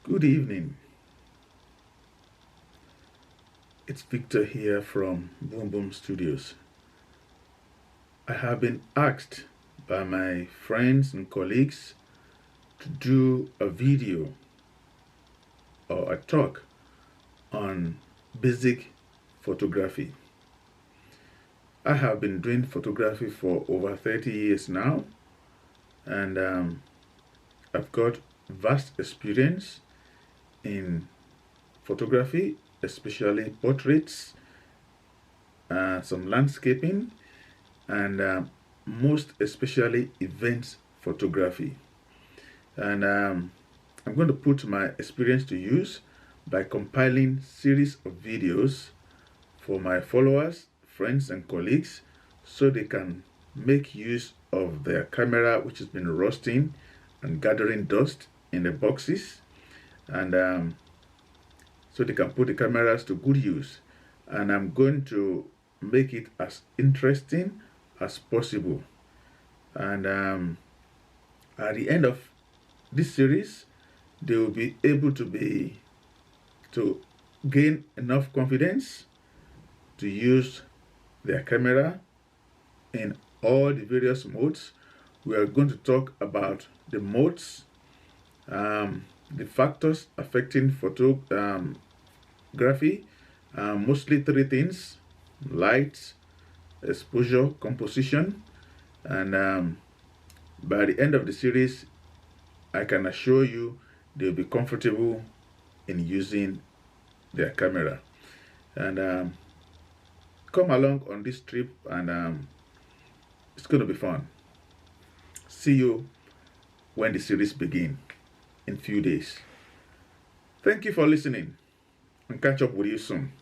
Good evening. It's Victor here from Boom Boom Studios. I have been asked by my friends and colleagues to do a video or a talk on basic photography. I have been doing photography for over 30 years now, and I've got vast experience in photography, especially portraits, some landscaping, and most especially events photography. And I'm going to put my experience to use by compiling series of videos for my followers, friends, and colleagues so they can make use of their camera, which has been rusting and gathering dust in the boxes, and so they can put the cameras to good use. And I'm going to make it as interesting as possible. And at the end of this series, they will be able to gain enough confidence to use their camera in all the various modes. We are going to talk about the modes, the factors affecting photography, mostly three things: light, exposure, composition. And by the end of the series, I can assure you they'll be comfortable in using their camera. And come along on this trip, and it's going to be fun. See you when the series begin in few days. Thank you for listening, and catch up with you soon.